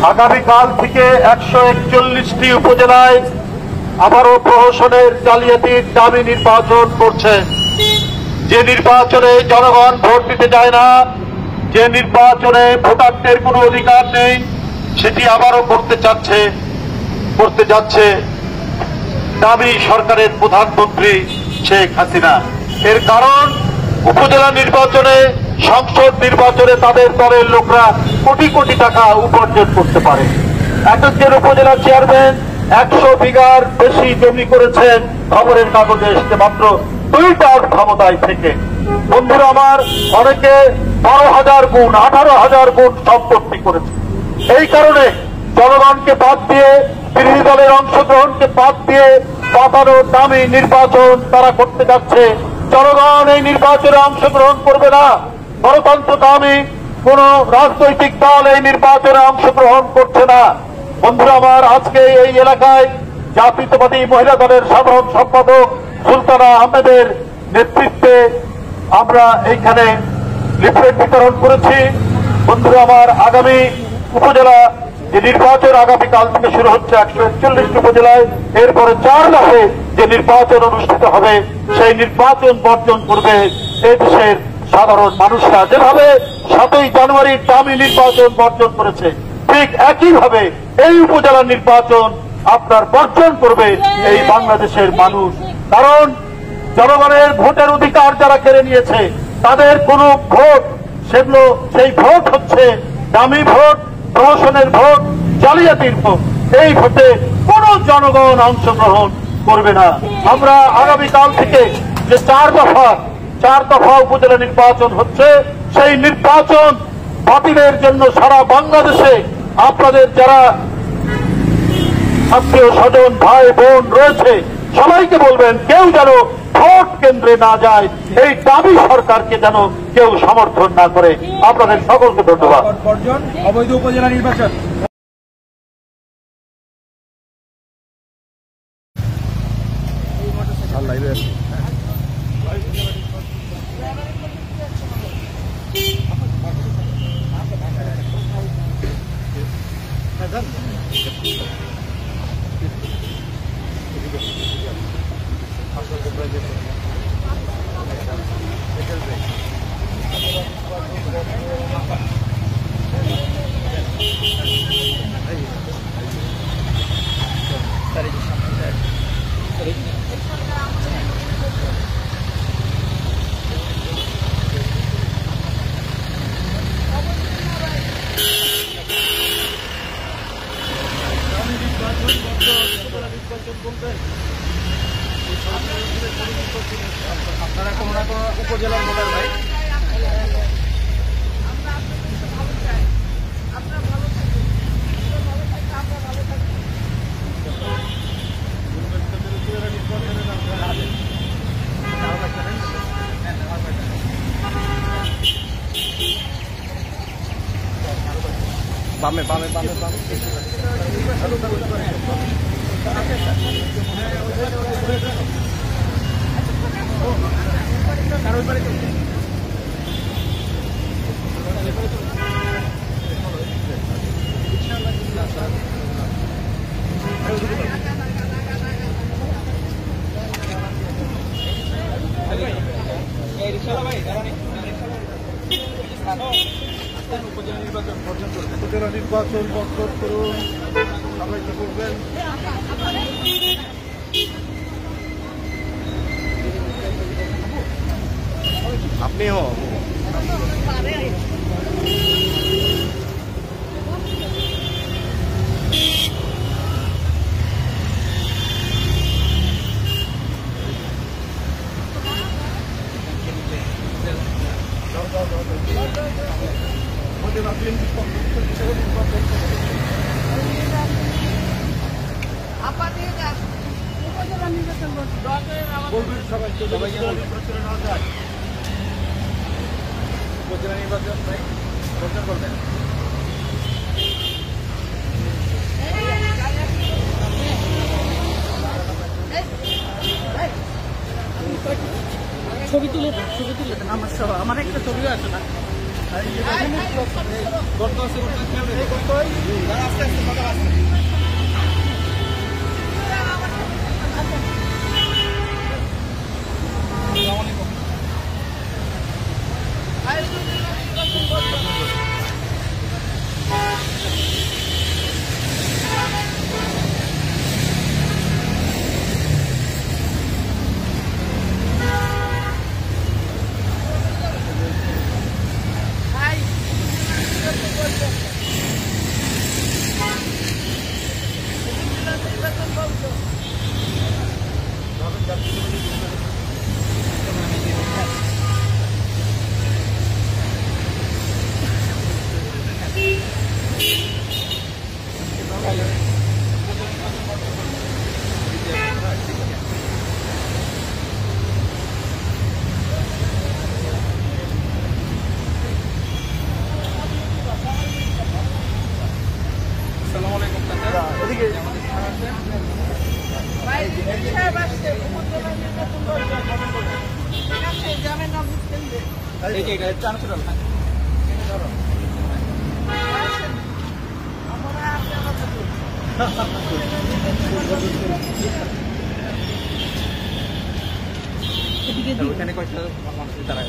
আগামীকাল থেকে 141টি উপজেলায় আবারও প্রহসনের জালিয়াতির দামি নির্বাচন করছে। যে নির্বাচনে জনগণ ভোট দিতে যায় না, যে নির্বাচনে ভোটারদের কোনো অধিকার নেই, সেটি আবারও করতে যাচ্ছে দামি সরকারের প্রধানমন্ত্রী শেখ হাসিনা। এর কারণ উপজেলা নির্বাচনে, সংসদ নির্বাচনে তাদের দলের লোকরা কোটি কোটি টাকা উপার্জন করতে পারে। একজন উপজেলা চেয়ারম্যান 100 বিঘার বেশি জমি করেছেন খবরের কাগজে এসে মাত্র 2টার ক্ষমতায় থেকে। বন্ধুরা আমার, অনেকে 12,000 গুণ 18,000 গুণ সম্পত্তি করেছে। এই কারণে জনগণকে বাদ দিয়ে, বিরোধী দলের অংশগ্রহণকে বাদ দিয়ে পাতানো দামি নির্বাচন তারা করতে যাচ্ছে। জনগণ এই নির্বাচনে অংশগ্রহণ করবে না। গণতন্ত্রকামী কোন রাজনৈতিক দল এই নির্বাচনে অংশগ্রহণ করছে না। বন্ধুরা আমার, আজকে এই এলাকায় জাতীয়তাবাদী মহিলা দলের সাধারণ সম্পাদক সুলতানা আহমেদের নেতৃত্বে আমরা এইখানে লিফলেট বিতরণ করেছি। বন্ধুরা আমার, আগামী উপজেলা যে নির্বাচন আগামীকাল থেকে শুরু হচ্ছে 141টি উপজেলায়, এরপরে 4 মাসে যে নির্বাচন অনুষ্ঠিত হবে, সেই নির্বাচন বর্জন করবে এই দেশের সাধারণ মানুষরা। যেভাবে 7ই জানুয়ারির দামি নির্বাচন বর্জন করেছে, ঠিক একইভাবে এই উপজেলা নির্বাচন আপনার বর্জন করবে এই বাংলাদেশের মানুষ। কারণ জনগণের ভোটের অধিকার যারা কেড়ে নিয়েছে, তাদের কোন ভোট, সেগুলো সেই ভোট হচ্ছে দামি ভোট, প্রহসনের ভোট, জালিয়াতির ভোট। এই ভোটে কোন জনগণ অংশগ্রহণ করবে না। আমরা আগামীকাল থেকে যে 4 দফা উপজেলা নির্বাচন হচ্ছে, সেই নির্বাচন বাতিলের জন্য সারা বাংলাদেশে আপনাদের যারা আত্মীয় স্বজন, ভাই বোন রয়েছে, সবাইকে বলবেন কেউ যেন ভোট কেন্দ্রে না যায়, এই দাবি সরকারকে যেন কেউ সমর্থন না করে। আপনাদের সকলকে ধন্যবাদ। অবৈধ উপজেলা নির্বাচন আপনারা কোন না কোন উপজেলার ভোটার ভাই, বামে বামে বামে বামে উপজেলা নির্বাচন বর্জন করুন, সবাইকে বলবেন। আপনিও উপজেলা নির্বাচন বর্জন করবেন। ছবি তুলে আমার একটা ছবিও আছে না। গর্ত আছে, আস্তে আস্তে কথা আসছে। ওখানে কয়েকটা মানুষ তারা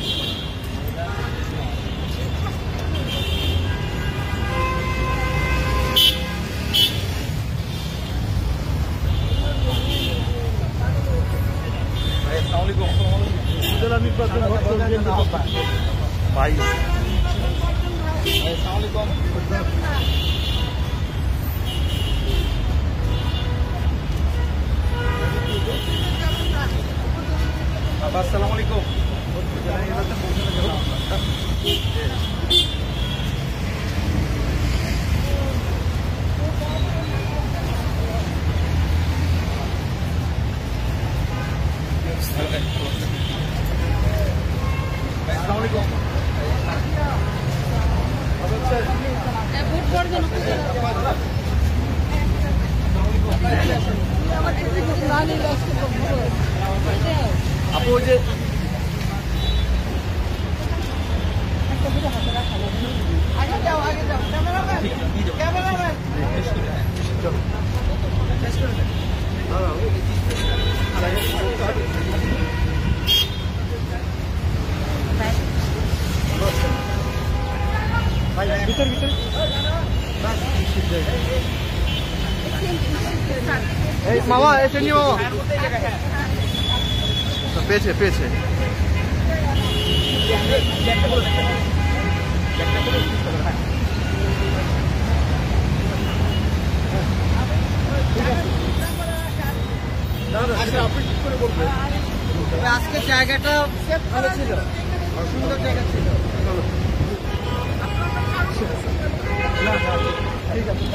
ভাই আসসালামু আলাইকুম। আপু যে আগে যাও ক্যামেরাম্যান ভিতর মামা এসে নি মামা পেয়েছে আজকে জায়গাটা ভালো ছিল, সুন্দর জায়গা ছিল। ঠিক আছে।